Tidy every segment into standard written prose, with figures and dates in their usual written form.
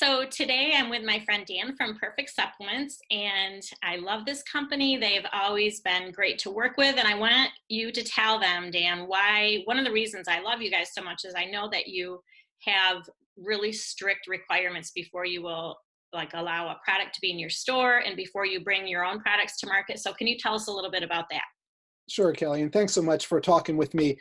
So today I'm with my friend Dan from Perfect Supplements, and I love this company. They've always been great to work with, and I want you to tell them, Dan, why one of the reasons I love you guys so much is I know that you have really strict requirements before you will like allow a product to be in your store and before you bring your own products to market. So can you tell us a little bit about that? Sure, Kelly, and thanks so much for talking with me.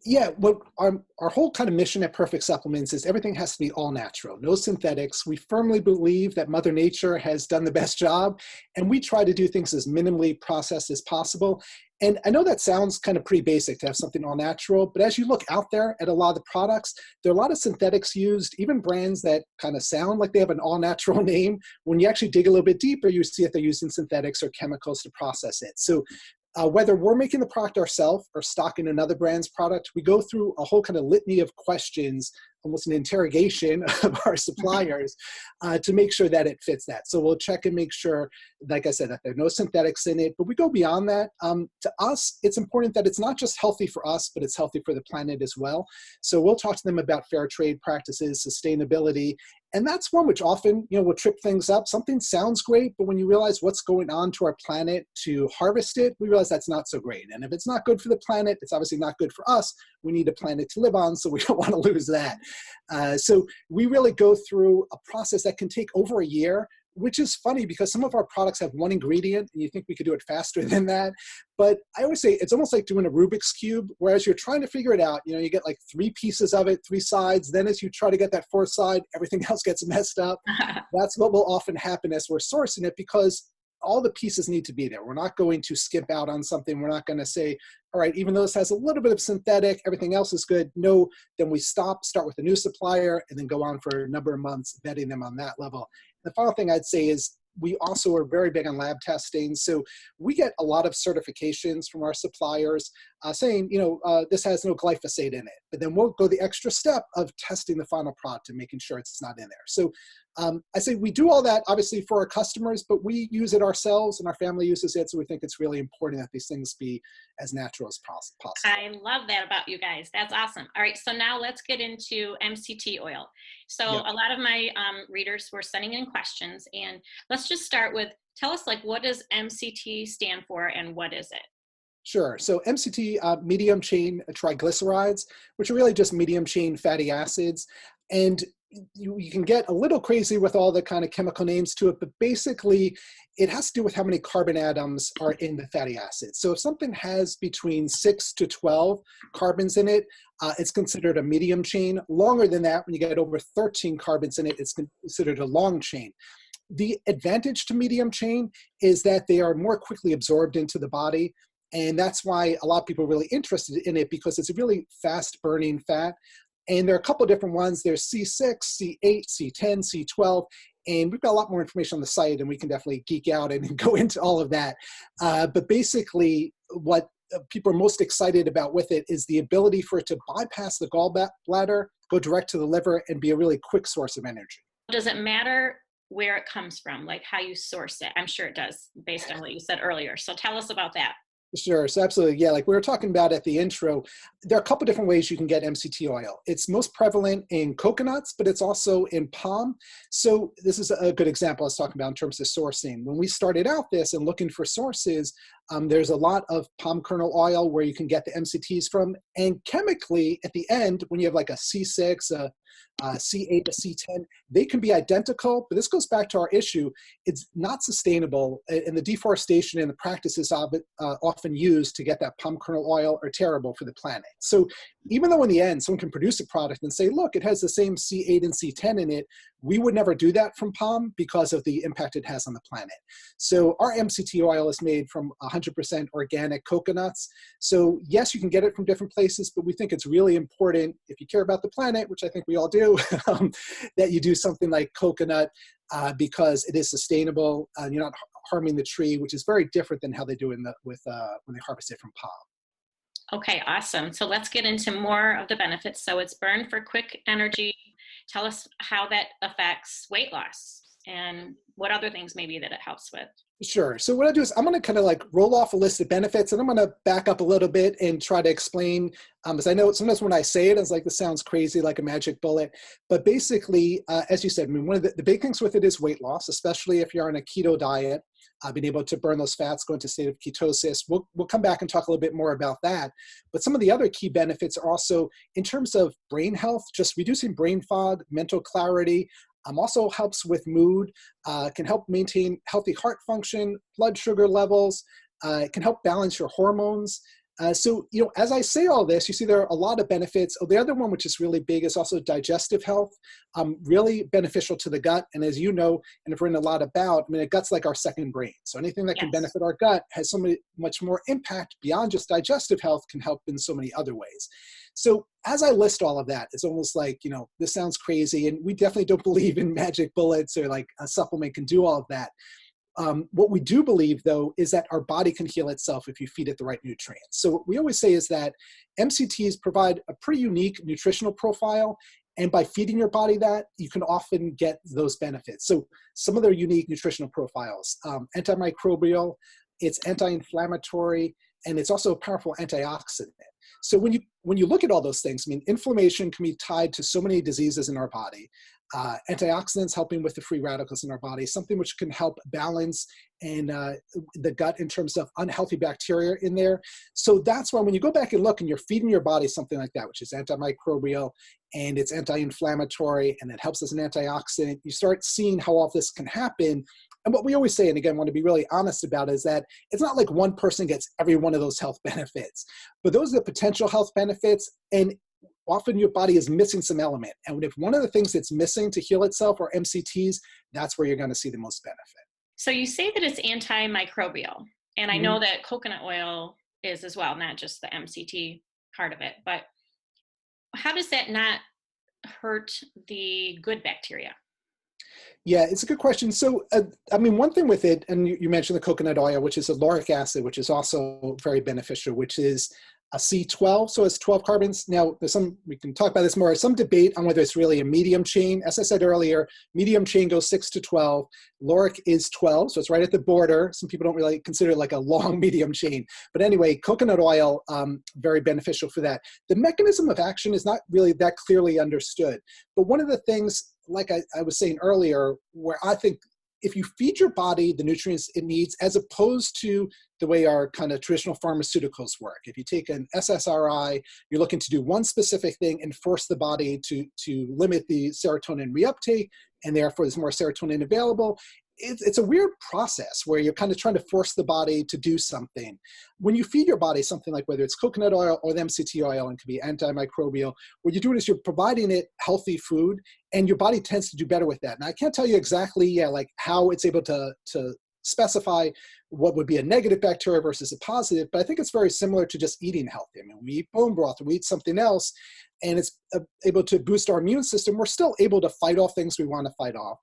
Yeah, what our whole kind of mission at Perfect Supplements is everything has to be all natural, no synthetics. We firmly believe that Mother Nature has done the best job, and we try to do things as minimally processed as possible. And I know that sounds kind of pretty basic to have something all natural, but as you look out there at a lot of the products, there are a lot of synthetics used, even brands that kind of sound like they have an all natural name. When you actually dig a little bit deeper, you see that they're using synthetics or chemicals to process it. So whether we're making the product ourselves or stocking another brand's product, we go through a whole kind of litany of questions, almost an interrogation of our suppliers to make sure that it fits that. So we'll check and make sure, like I said, that there are no synthetics in it, but we go beyond that. To us, it's important that it's not just healthy for us, but it's healthy for the planet as well. So we'll talk to them about fair trade practices, sustainability, and that's one which often, will trip things up. Something sounds great, but when you realize what's going on to our planet to harvest it, we realize that's not so great. And if it's not good for the planet, it's obviously not good for us. We need a planet to live on, so we don't want to lose that. So we really go through a process that can take over a year, which is funny because some of our products have one ingredient and you think we could do it faster than that. But I always say it's almost like doing a Rubik's Cube, whereas you're trying to figure it out, you get like three pieces of it, three sides. Then as you try to get that fourth side, everything else gets messed up. That's what will often happen as we're sourcing it because all the pieces need to be there. We're not going to skip out on something. We're not going to say, all right, even though this has a little bit of synthetic, everything else is good. No, then we start with a new supplier, and then go on for a number of months vetting them on that level. The final thing I'd say is we also are very big on lab testing. So we get a lot of certifications from our suppliers saying, this has no glyphosate in it. But then we'll go the extra step of testing the final product and making sure it's not in there. So I say we do all that obviously for our customers, but we use it ourselves and our family uses it. So we think it's really important that these things be as natural as possible. I love that about you guys. That's awesome. All right, so now let's get into MCT oil. So Yep. a lot of my readers were sending in questions, and let's just start with, tell us what does MCT stand for and what is it? Sure. So MCT, medium chain triglycerides, which are really just medium chain fatty acids. And you can get a little crazy with all the kind of chemical names to it, but basically it has to do with how many carbon atoms are in the fatty acids. So if something has between 6 to 12 carbons in it, it's considered a medium chain. Longer than that, when you get over 13 carbons in it, it's considered a long chain. The advantage to medium chain is that they are more quickly absorbed into the body. And that's why a lot of people are really interested in it because it's a really fast burning fat. And there are a couple of different ones. There's C6, C8, C10, C12, and we've got a lot more information on the site and we can definitely geek out and go into all of that. But basically what people are most excited about with it is the ability for it to bypass the gallbladder, go direct to the liver, and be a really quick source of energy. Does it matter where it comes from, like how you source it? I'm sure it does based on what you said earlier. So tell us about that. Sure. So absolutely. Yeah. Like we were talking about at the intro, there are a couple different ways you can get MCT oil. It's most prevalent in coconuts, but it's also in palm. So this is a good example I was talking about in terms of sourcing. When we started out this and looking for sources, there's a lot of palm kernel oil where you can get the MCTs from. And chemically, at the end, when you have like a C6, a C8 to C10, they can be identical, but this goes back to our issue. It's not sustainable, and the deforestation and the practices of it often used to get that palm kernel oil are terrible for the planet. So even though in the end, someone can produce a product and say, look, it has the same C8 and C10 in it, we would never do that from palm because of the impact it has on the planet. So our MCT oil is made from 100% organic coconuts. So yes, you can get it from different places, but we think it's really important, if you care about the planet, which I think we all do, that you do something like coconut because it is sustainable. You're not harming the tree, which is very different than how they do when they harvest it from palm. Okay, awesome. So let's get into more of the benefits. So it's burned for quick energy. Tell us how that affects weight loss and what other things maybe that it helps with. Sure. So what I do is I'm going to kind of like roll off a list of benefits, and I'm going to back up a little bit and try to explain, because I know sometimes when I say it, it's like, this sounds crazy, like a magic bullet. But basically, as you said, I mean, one of the big things with it is weight loss, especially if you're on a keto diet, being able to burn those fats, go into a state of ketosis. We'll come back and talk a little bit more about that. But some of the other key benefits are also in terms of brain health, just reducing brain fog, mental clarity, also helps with mood, can help maintain healthy heart function, blood sugar levels, it can help balance your hormones. So, as I say all this, you see there are a lot of benefits. Oh, the other one, which is really big, is also digestive health, really beneficial to the gut. And as you know, and have written a lot about, I mean, the gut's like our second brain. So anything that can Yes. benefit our gut has much more impact beyond just digestive health, can help in so many other ways. So as I list all of that, it's almost like, this sounds crazy. And we definitely don't believe in magic bullets or like a supplement can do all of that. What we do believe, though, is that our body can heal itself if you feed it the right nutrients. So what we always say is that MCTs provide a pretty unique nutritional profile, and by feeding your body that, you can often get those benefits. So some of their unique nutritional profiles, antimicrobial, it's anti-inflammatory, and it's also a powerful antioxidant. So when you look at all those things, I mean, inflammation can be tied to so many diseases in our body. Antioxidants helping with the free radicals in our body, something which can help balance and the gut in terms of unhealthy bacteria in there. So that's why when you go back and look and you're feeding your body something like that, which is antimicrobial and it's anti-inflammatory and it helps as an antioxidant, you start seeing how all this can happen. And what we always say, and again, want to be really honest about, is that it's not like one person gets every one of those health benefits, but those are the potential health benefits. And often your body is missing some element. And if one of the things that's missing to heal itself are MCTs, that's where you're going to see the most benefit. So you say that it's antimicrobial, and I Mhm. know that coconut oil is as well, not just the MCT part of it, but how does that not hurt the good bacteria? Yeah, it's a good question. So, I mean, one thing with it, and you mentioned the coconut oil, which is a lauric acid, which is also very beneficial, which is a C12, so it's 12 carbons. Now, we can talk about this more, some debate on whether it's really a medium chain. As I said earlier, medium chain goes 6 to 12. Lauric is 12, so it's right at the border. Some people don't really consider it like a long medium chain. But anyway, coconut oil, very beneficial for that. The mechanism of action is not really that clearly understood. But one of the things, like I was saying earlier, where I think if you feed your body the nutrients it needs, as opposed to the way our kind of traditional pharmaceuticals work. If you take an SSRI, you're looking to do one specific thing and force the body to limit the serotonin reuptake, and therefore there's more serotonin available. It's a weird process where you're kind of trying to force the body to do something. When you feed your body something like whether it's coconut oil or the MCT oil, and it can be antimicrobial, what you're doing is you're providing it healthy food, and your body tends to do better with that. And I can't tell you exactly, like how it's able to specify what would be a negative bacteria versus a positive, but I think it's very similar to just eating healthy. I mean, we eat bone broth, we eat something else, and it's able to boost our immune system. We're still able to fight off things we want to fight off,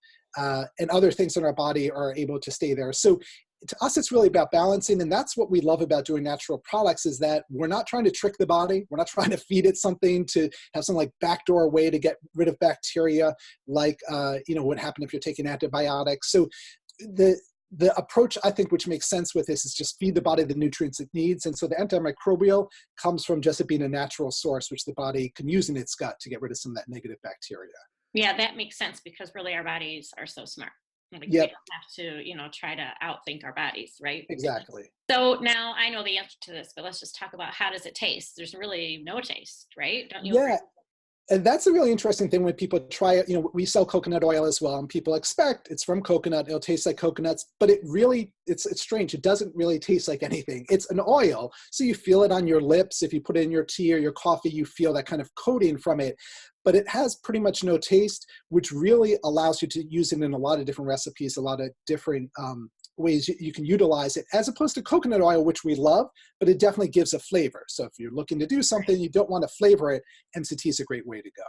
and other things in our body are able to stay there. So to us, it's really about balancing, and that's what we love about doing natural products, is that we're not trying to trick the body. We're not trying to feed it something to have some like backdoor way to get rid of bacteria, like what happened if you're taking antibiotics. So the approach, I think, which makes sense with this is just feed the body the nutrients it needs. And so the antimicrobial comes from just it being a natural source, which the body can use in its gut to get rid of some of that negative bacteria. Yeah, that makes sense because really our bodies are so smart. Like we Yep, don't have to, try to outthink our bodies, right? exactly. So now I know the answer to this, but let's just talk about how does it taste? There's really no taste, right? Don't you agree? Yeah, and that's a really interesting thing when people try it. We sell coconut oil as well, and people expect it's from coconut. It'll taste like coconuts, but it's strange. It doesn't really taste like anything. It's an oil, so you feel it on your lips. If you put it in your tea or your coffee, you feel that kind of coating from it. But it has pretty much no taste, which really allows you to use it in a lot of different recipes, a lot of different ways you can utilize it, as opposed to coconut oil, which we love, but it definitely gives a flavor. So if you're looking to do something, you don't want to flavor it, MCT is a great way to go.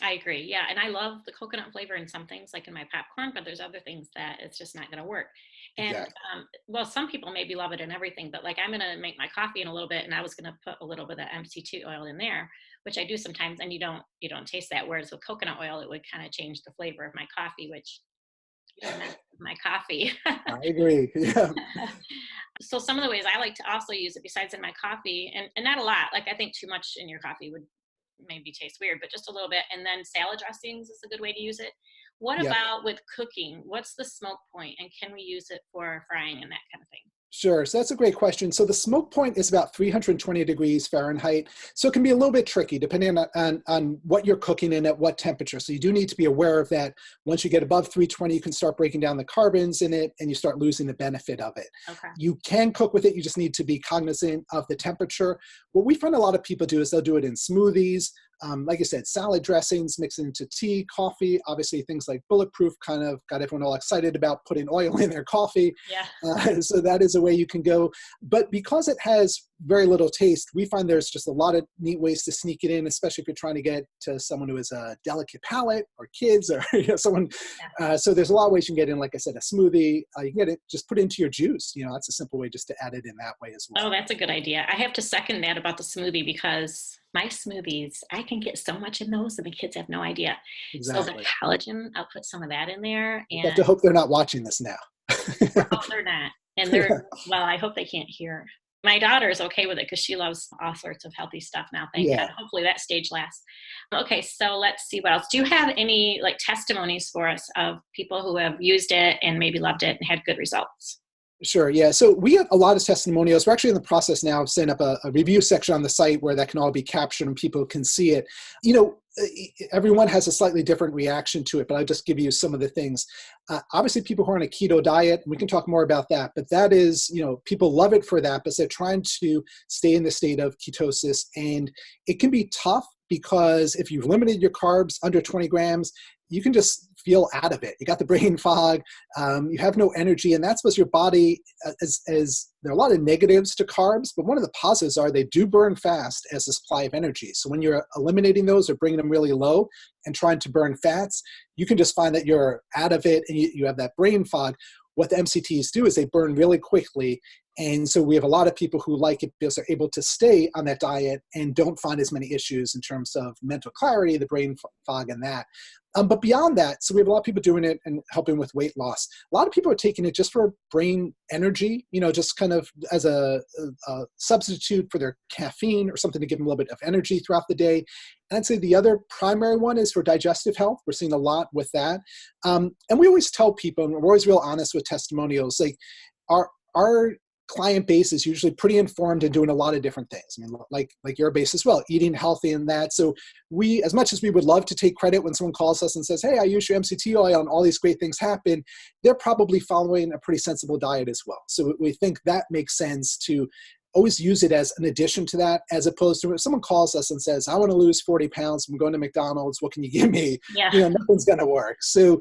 I agree. Yeah. And I love the coconut flavor in some things, like in my popcorn, but there's other things that it's just not going to work. And Exactly. well, some people maybe love it in everything, but like I'm going to make my coffee in a little bit, and I was going to put a little bit of MCT oil in there, which I do sometimes, and you don't taste that. Whereas with coconut oil, it would kind of change the flavor of my coffee, which doing that with my coffee. I agree. Yeah. So some of the ways I like to also use it besides in my coffee, and not a lot, like I think too much in your coffee would maybe taste weird, but just a little bit. And then salad dressings is a good way to use it. What Yeah. about with cooking? What's the smoke point, and can we use it for frying and that kind of thing? Sure. So that's a great question. So the smoke point is about 320 degrees Fahrenheit. So it can be a little bit tricky depending on what you're cooking and at what temperature. So you do need to be aware of that. Once you get above 320, you can start breaking down the carbons in it and you start losing the benefit of it. Okay. You can cook with it. You just need to be cognizant of the temperature. What we find a lot of people do is they'll do it in smoothies. Like I said, salad dressings, mix it into tea, coffee. Obviously, things like Bulletproof kind of got everyone all excited about putting oil in their coffee. Yeah. So that is a way you can go. But because it has very little taste, we find there's just a lot of neat ways to sneak it in, especially if you're trying to get to someone who has a delicate palate or kids or someone. Yeah. So there's a lot of ways you can get in, like I said, a smoothie. You can get it, just put it into your juice. That's a simple way just to add it in that way as well. Oh, that's a good idea. I have to second that about the smoothie because my smoothies, I can get so much in those and the kids have no idea. Exactly. So the collagen, I'll put some of that in there. And You have to hope they're not watching this now. oh, they're not. And they're, well, I hope they can't hear. My daughter is okay with it because she loves all sorts of healthy stuff now. Thank God. Hopefully that stage lasts. Okay, so let's see what else. Do you have any like testimonies for us of people who have used it and maybe loved it and had good results? Sure. Yeah. So we have a lot of testimonials. We're actually in the process now of setting up a review section on the site where that can all be captured and people can see it. Everyone has a slightly different reaction to it, but I'll just give you some of the things. Obviously, people who are on a keto diet, we can talk more about that, but that is, people love it for that, but they're trying to stay in the state of ketosis. And it can be tough because if you've limited your carbs under 20 grams, you can just feel out of it. You got the brain fog, you have no energy, and that's because your body, as there are a lot of negatives to carbs, but one of the positives are they do burn fast as a supply of energy. So when you're eliminating those or bringing them really low and trying to burn fats, you can just find that you're out of it and you have that brain fog. What the MCTs do is they burn really quickly. And so we have a lot of people who like it because they're able to stay on that diet and don't find as many issues in terms of mental clarity, the brain fog and that. But beyond that, so we have a lot of people doing it and helping with weight loss. A lot of people are taking it just for brain energy, just kind of as a substitute for their caffeine or something to give them a little bit of energy throughout the day. And I'd say the other primary one is for digestive health. We're seeing a lot with that. And we always tell people, and we're always real honest with testimonials, like our client base is usually pretty informed and doing a lot of different things. I mean, like your base as well, eating healthy and that. So we, as much as we would love to take credit when someone calls us and says, hey, I use your MCT oil and all these great things happen, they're probably following a pretty sensible diet as well. So we think that makes sense to always use it as an addition to that, as opposed to if someone calls us and says, I want to lose 40 pounds, I'm going to McDonald's, what can you give me? Yeah. Nothing's going to work. So,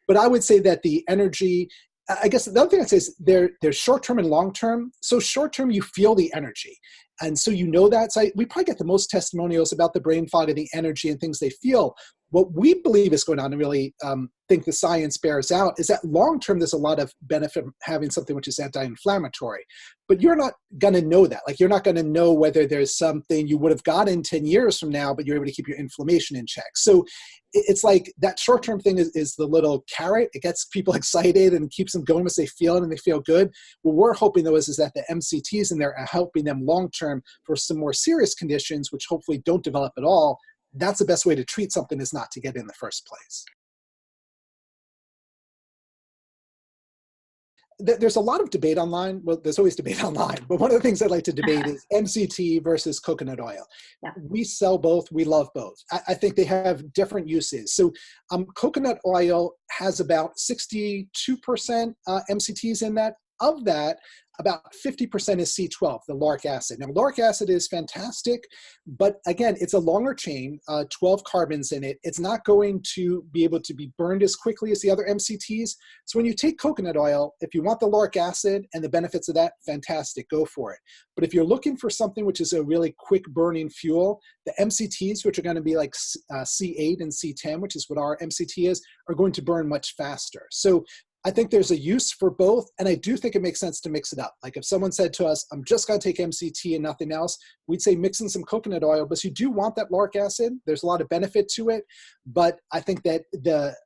but I would say that the energy, I guess the other thing I'd say is there's short-term and long-term. So short-term, you feel the energy. And so that. So we probably get the most testimonials about the brain fog and the energy and things they feel. What we believe is going on and really think the science bears out is that long-term, there's a lot of benefit from having something which is anti-inflammatory. But you're not going to know that. Like, you're not going to know whether there's something you would have gotten 10 years from now, but you're able to keep your inflammation in check. So it's like that short-term thing is the little carrot. It gets people excited and keeps them going as they feel it and they feel good. What we're hoping, though, is that the MCTs in there are helping them long-term for some more serious conditions, which hopefully don't develop at all. That's the best way to treat something, is not to get in the first place. There's a lot of debate online. Well, there's always debate online, but one of the things I'd like to debate is MCT versus coconut oil. Yeah. We sell both. We love both. I think they have different uses. So coconut oil has about 62% MCTs in that. Of that, about 50% is C12, the lauric acid. Now, lauric acid is fantastic, but again, it's a longer chain, 12 carbons in it. It's not going to be able to be burned as quickly as the other MCTs. So when you take coconut oil, if you want the lauric acid and the benefits of that, fantastic, go for it. But if you're looking for something which is a really quick burning fuel, the MCTs, which are going to be like C8 and C10, which is what our MCT is, are going to burn much faster. So I think there's a use for both, and I do think it makes sense to mix it up. Like if someone said to us, I'm just going to take MCT and nothing else, we'd say mix in some coconut oil, but you do want that lauric acid. There's a lot of benefit to it, but I think that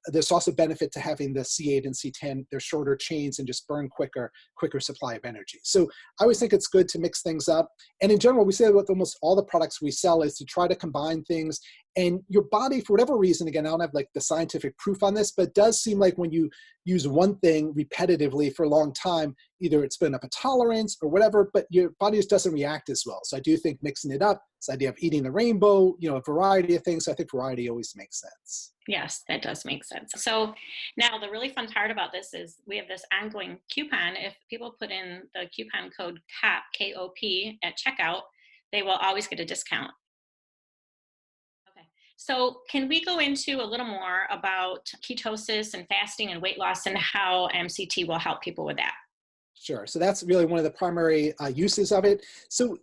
there's also benefit to having the C8 and C10. They're shorter chains and just burn quicker supply of energy. So I always think it's good to mix things up. And in general, we say with almost all the products we sell is to try to combine things. And your body, for whatever reason, again, I don't have like the scientific proof on this, but it does seem like when you use one thing repetitively for a long time, either it's been up a tolerance or whatever, but your body just doesn't react as well. So I do think mixing it up, this idea of eating the rainbow, a variety of things, I think variety always makes sense. Yes, that does make sense. So now the really fun part about this is we have this ongoing coupon. If people put in the coupon code KOP, K-O-P, at checkout, they will always get a discount. So can we go into a little more about ketosis and fasting and weight loss and how MCT will help people with that? Sure. So that's really one of the primary uses of it. So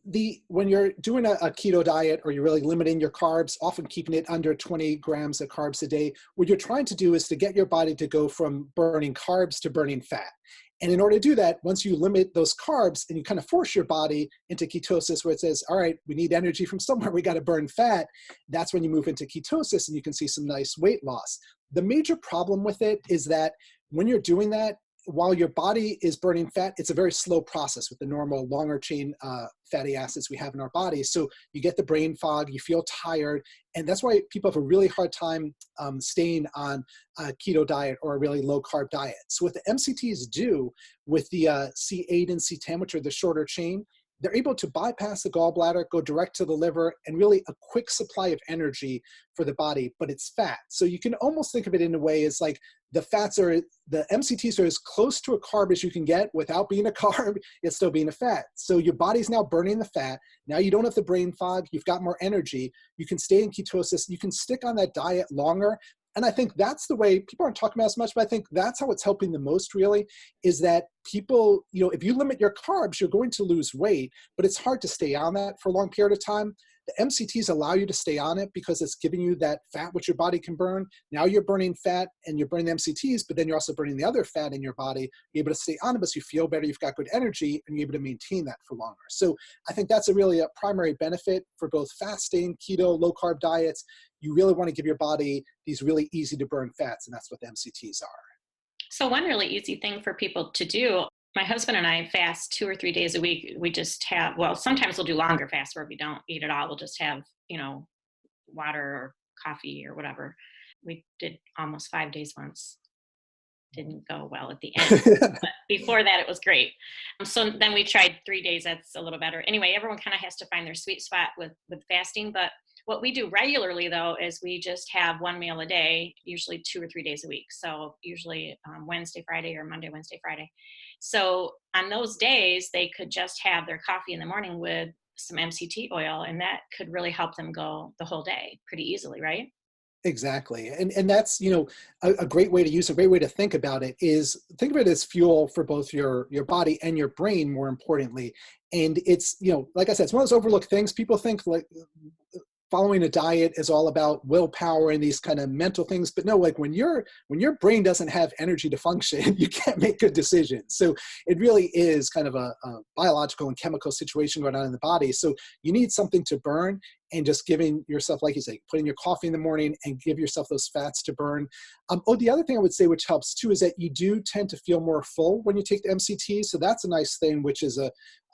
when you're doing a keto diet or you're really limiting your carbs, often keeping it under 20 grams of carbs a day, what you're trying to do is to get your body to go from burning carbs to burning fat. And in order to do that, once you limit those carbs and you kind of force your body into ketosis where it says, all right, we need energy from somewhere, we got to burn fat, that's when you move into ketosis and you can see some nice weight loss. The major problem with it is that when you're doing that, while your body is burning fat, it's a very slow process with the normal longer chain fatty acids we have in our body. So you get the brain fog, you feel tired, and that's why people have a really hard time staying on a keto diet or a really low carb diet. So what the MCTs do with the C8 and C10, which are the shorter chain, they're able to bypass the gallbladder, go direct to the liver, and really a quick supply of energy for the body, but it's fat. So you can almost think of it in a way as like the MCTs are as close to a carb as you can get without being a carb, yet still being a fat. So your body's now burning the fat. Now you don't have the brain fog, you've got more energy, you can stay in ketosis, you can stick on that diet longer. And I think that's the way people aren't talking about as much, but I think that's how it's helping the most really, is that people, if you limit your carbs, you're going to lose weight, but it's hard to stay on that for a long period of time. The MCTs allow you to stay on it because it's giving you that fat which your body can burn. Now you're burning fat and you're burning the MCTs, but then you're also burning the other fat in your body. You're able to stay on it because you feel better, you've got good energy, and you're able to maintain that for longer. So I think that's a primary benefit for both fasting, keto, low carb diets. You really want to give your body these really easy to burn fats, and that's what the MCTs are. So one really easy thing for people to do, my husband and I fast 2 or 3 days a week. We just have, sometimes we'll do longer fasts where we don't eat at all. We'll just have, water or coffee or whatever. We did almost 5 days once. Didn't go well at the end, but before that it was great. So then we tried 3 days. That's a little better. Anyway, everyone kind of has to find their sweet spot with fasting, but what we do regularly, though, is we just have one meal a day, usually 2 or 3 days a week. So usually Wednesday, Friday, or Monday, Wednesday, Friday. So on those days, they could just have their coffee in the morning with some MCT oil, and that could really help them go the whole day pretty easily, right? Exactly. And that's, a great way to use, a great way to think about it is think of it as fuel for both your body and your brain, more importantly. And it's, like I said, it's one of those overlooked things. People think like following a diet is all about willpower and these kind of mental things, but no, like when your brain doesn't have energy to function, you can't make good decisions. So it really is kind of a biological and chemical situation going on in the body. So you need something to burn, and just giving yourself, like you say, putting your coffee in the morning and give yourself those fats to burn. The other thing I would say, which helps too, is that you do tend to feel more full when you take the MCT. So that's a nice thing, which is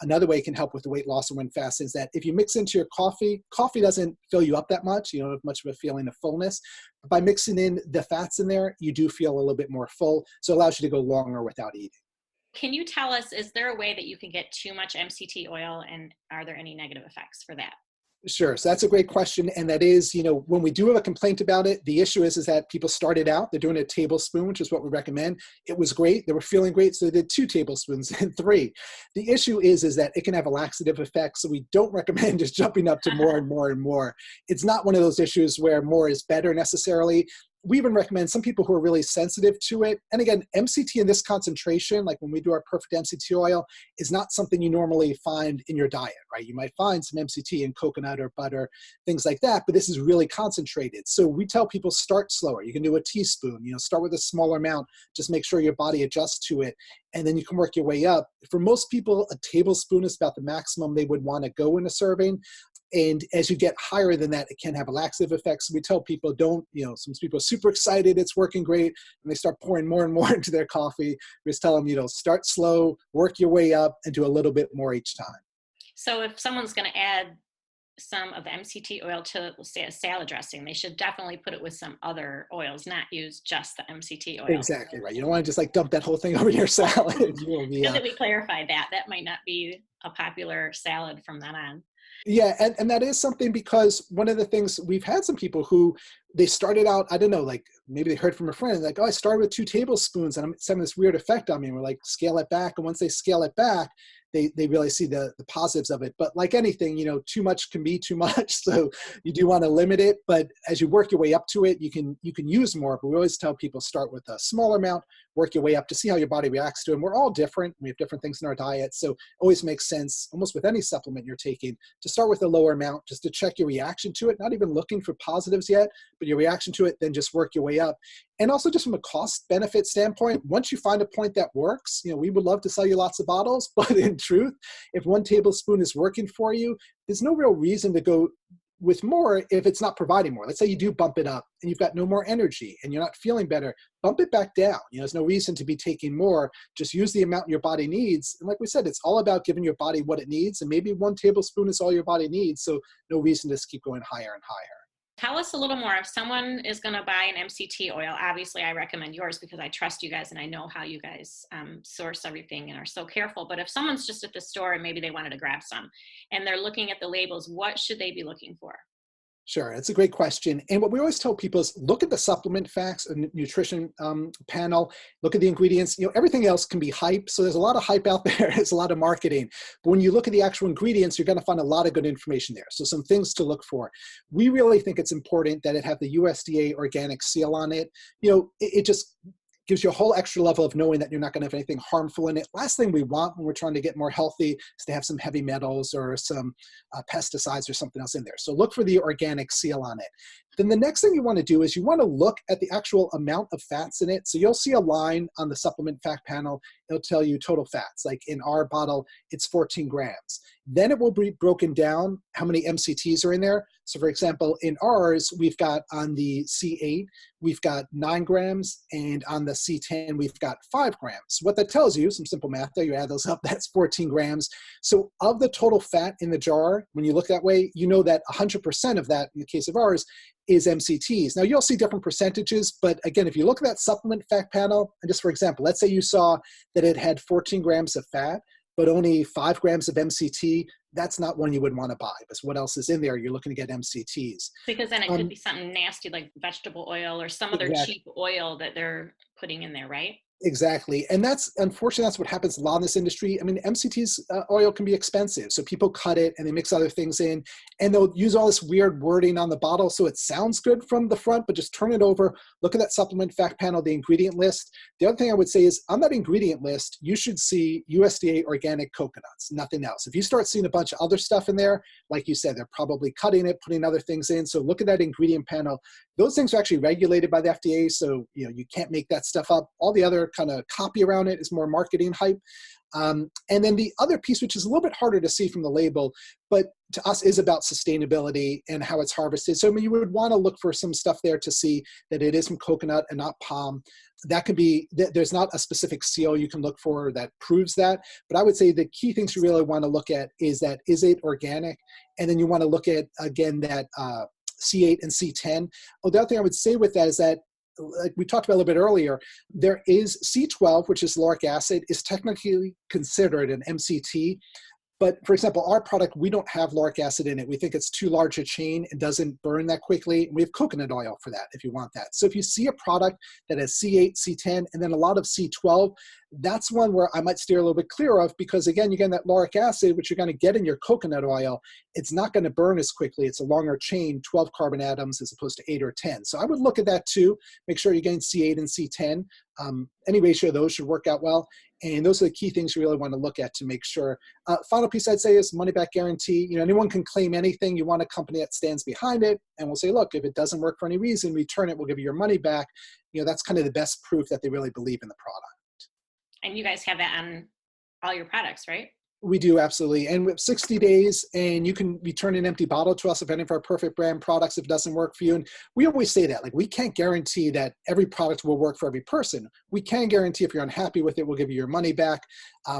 another way it can help with the weight loss and when fasting, is that if you mix into your coffee doesn't fill you up that much. You don't have much of a feeling of fullness. But by mixing in the fats in there, you do feel a little bit more full. So it allows you to go longer without eating. Can you tell us, is there a way that you can get too much MCT oil, and are there any negative effects for that? Sure. So that's a great question. And that is, when we do have a complaint about it, the issue is that people started out, they're doing a tablespoon, which is what we recommend. It was great. They were feeling great. So they did 2 tablespoons and 3. The issue is that it can have a laxative effect. So we don't recommend just jumping up to more and more and more. It's not one of those issues where more is better necessarily. we even recommend some people who are really sensitive to it. And again, MCT in this concentration, like when we do our perfect MCT oil, is not something you normally find in your diet, right? You might find some MCT in coconut or butter, things like that, but this is really concentrated. So we tell people start slower. You can do a teaspoon, start with a smaller amount, just make sure your body adjusts to it, and then you can work your way up. For most people, a tablespoon is about the maximum they would want to go in a serving. And as you get higher than that, it can have a laxative effect. So we tell people some people are super excited, it's working great, and they start pouring more and more into their coffee. We just tell them, start slow, work your way up, and do a little bit more each time. So if someone's going to add some of the MCT oil to, say, a salad dressing, they should definitely put it with some other oils, not use just the MCT oil. Exactly right. You don't want to just dump that whole thing over your salad. Good that we clarified that. That might not be a popular salad from then on. Yeah, and that is something, because one of the things, we've had some people who they started out, I don't know, maybe they heard from a friend, I started with 2 tablespoons and it's having this weird effect on me. And we're scale it back. And once they scale it back, they really see the positives of it. But like anything, too much can be too much. So you do want to limit it. But as you work your way up to it, you can use more. But we always tell people start with a smaller amount, work your way up to see how your body reacts to it. And we're all different. We have different things in our diet. So it always makes sense, almost with any supplement you're taking, to start with a lower amount just to check your reaction to it, not even looking for positives yet, but your reaction to it, then just work your way up. And also just from a cost benefit standpoint, once you find a point that works, we would love to sell you lots of bottles, but in truth, if 1 tablespoon is working for you, there's no real reason to go with more if it's not providing more. Let's say you do bump it up and you've got no more energy and you're not feeling better, bump it back down. There's no reason to be taking more. Just use the amount your body needs. And like we said, it's all about giving your body what it needs. And maybe 1 tablespoon is all your body needs. So no reason to just keep going higher and higher. Tell us a little more. If someone is going to buy an MCT oil, obviously I recommend yours because I trust you guys and I know how you guys source everything and are so careful. But if someone's just at the store and maybe they wanted to grab some and they're looking at the labels, what should they be looking for? Sure, it's a great question. And what we always tell people is look at the supplement facts and nutrition panel, look at the ingredients. Everything else can be hype. So there's a lot of hype out there. There's a lot of marketing. But when you look at the actual ingredients, you're going to find a lot of good information there. So some things to look for. We really think it's important that it have the USDA organic seal on it. It just gives you a whole extra level of knowing that you're not going to have anything harmful in it. Last thing we want when we're trying to get more healthy is to have some heavy metals or some pesticides or something else in there. So look for the organic seal on it. Then the next thing you want to do is you want to look at the actual amount of fats in it. So you'll see a line on the supplement fact panel. It'll tell you total fats. Like in our bottle, it's 14 grams. Then it will be broken down how many MCTs are in there. So for example, in ours, we've got on the C8, we've got 9 grams, and on the C10, we've got 5 grams. What that tells you, some simple math there, you add those up, that's 14 grams. So of the total fat in the jar, when you look that way, you know that 100% of that, in the case of ours, is MCTs. Now you'll see different percentages, but again, if you look at that supplement fact panel, and just for example, let's say you saw that it had 14 grams of fat, but only 5 grams of MCT, that's not one you would want to buy, because what else is in there? You're looking to get MCTs. Because then it could be something nasty like vegetable oil or some other cheap oil that they're putting in there, right? Exactly. And unfortunately, that's what happens a lot in this industry. I mean, MCT's oil can be expensive. So people cut it and they mix other things in and they'll use all this weird wording on the bottle. So it sounds good from the front, but just turn it over, look at that supplement fact panel, the ingredient list. The other thing I would say is on that ingredient list, you should see USDA organic coconuts, nothing else. If you start seeing a bunch of other stuff in there, like you said, they're probably cutting it, putting other things in. So look at that ingredient panel. Those things are actually regulated by the FDA. So, you can't make that stuff up. All the other kind of copy around it is more marketing hype. And then the other piece, which is a little bit harder to see from the label, but to us is about sustainability and how it's harvested. So you would want to look for some stuff there to see that it is from coconut and not palm. That could be, there's not a specific seal you can look for that proves that. But I would say the key things you really want to look at is it organic? And then you want to look at, again, that C8 and C10. Oh, the other thing I would say with that is that, like we talked about a little bit earlier, there is C12, which is lauric acid, is technically considered an MCT, But for example, our product, we don't have lauric acid in it. We think it's too large a chain and doesn't burn that quickly. We have coconut oil for that if you want that. So if you see a product that has C8, C10, and then a lot of C12, that's one where I might steer a little bit clear of, because again, you get that lauric acid, which you're going to get in your coconut oil. It's not going to burn as quickly. It's a longer chain, 12 carbon atoms as opposed to 8 or 10. So I would look at that too. Make sure you're getting C8 and C10. Any ratio of those should work out well. And those are the key things you really want to look at to make sure. Final piece I'd say is money back guarantee. You know, anyone can claim anything. You want a company that stands behind it, and we'll say, look, if it doesn't work for any reason, return it. We'll give you your money back. You know, that's kind of the best proof that they really believe in the product. And you guys have that on all your products, right? We do, absolutely. And with 60 days, and you can return an empty bottle to us of any of our Perfect brand products if it doesn't work for you. And we always say that, like, we can't guarantee that every product will work for every person. We can guarantee if you're unhappy with it, we'll give you your money back.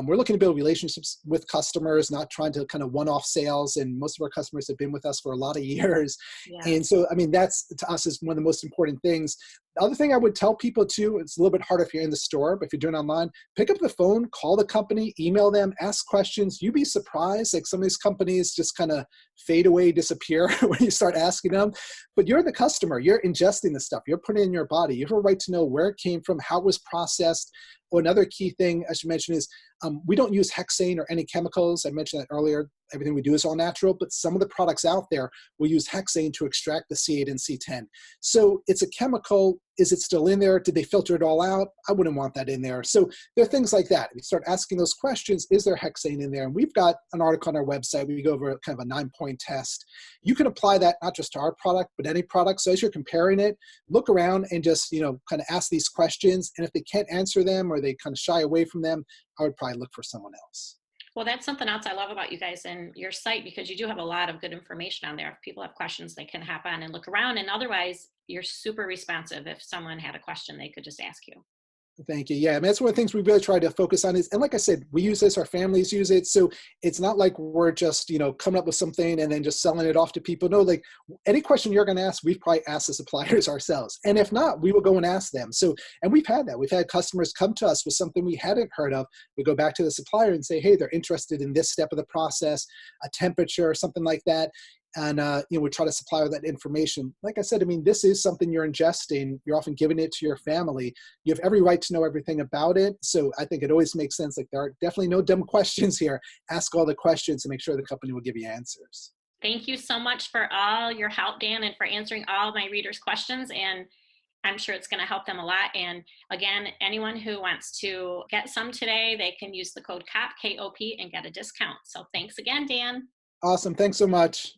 We're looking to build relationships with customers, not trying to kind of one-off sales. And most of our customers have been with us for a lot of years. Yeah. And so, I mean, that's to us is one of the most important things. The other thing I would tell people too, it's a little bit harder if you're in the store, but if you're doing it online, pick up the phone, call the company, email them, ask questions. You'd be surprised. Like, some of these companies just kind of fade away, disappear when you start asking them. But you're the customer. You're ingesting the stuff. You're putting it in your body. You have a right to know where it came from, how it was processed. Oh, another key thing I should mention is we don't use hexane or any chemicals. I mentioned that earlier. Everything we do is all natural, but some of the products out there will use hexane to extract the C8 and C10. So it's a chemical. Is it still in there? Did they filter it all out? I wouldn't want that in there. So there are things like that. We start asking those questions. Is there hexane in there? And we've got an article on our website. We go over kind of a 9-point test. You can apply that not just to our product, but any product. So as you're comparing it, look around and just, you know, kind of ask these questions. And if they can't answer them or they kind of shy away from them, I would probably look for someone else. Well, that's something else I love about you guys and your site, because you do have a lot of good information on there. If people have questions, they can hop on and look around. And otherwise, you're super responsive. If someone had a question, they could just ask you. Thank you. Yeah, I mean, that's one of the things we really try to focus on is, and like I said, we use this, our families use it. So it's not like we're just, you know, coming up with something and then just selling it off to people. No, like, any question you're going to ask, we've probably asked the suppliers ourselves. And if not, we will go and ask them. So, and we've had that. We've had customers come to us with something we hadn't heard of. We go back to the supplier and say, hey, they're interested in this step of the process, a temperature or something like that. And, you know, we try to supply that information. Like I said, I mean, this is something you're ingesting. You're often giving it to your family. You have every right to know everything about it. So I think it always makes sense. Like, there are definitely no dumb questions here. Ask all the questions and make sure the company will give you answers. Thank you so much for all your help, Dan, and for answering all my readers' questions. And I'm sure it's going to help them a lot. And again, anyone who wants to get some today, they can use the code KOP, KOP, and get a discount. So thanks again, Dan. Awesome. Thanks so much.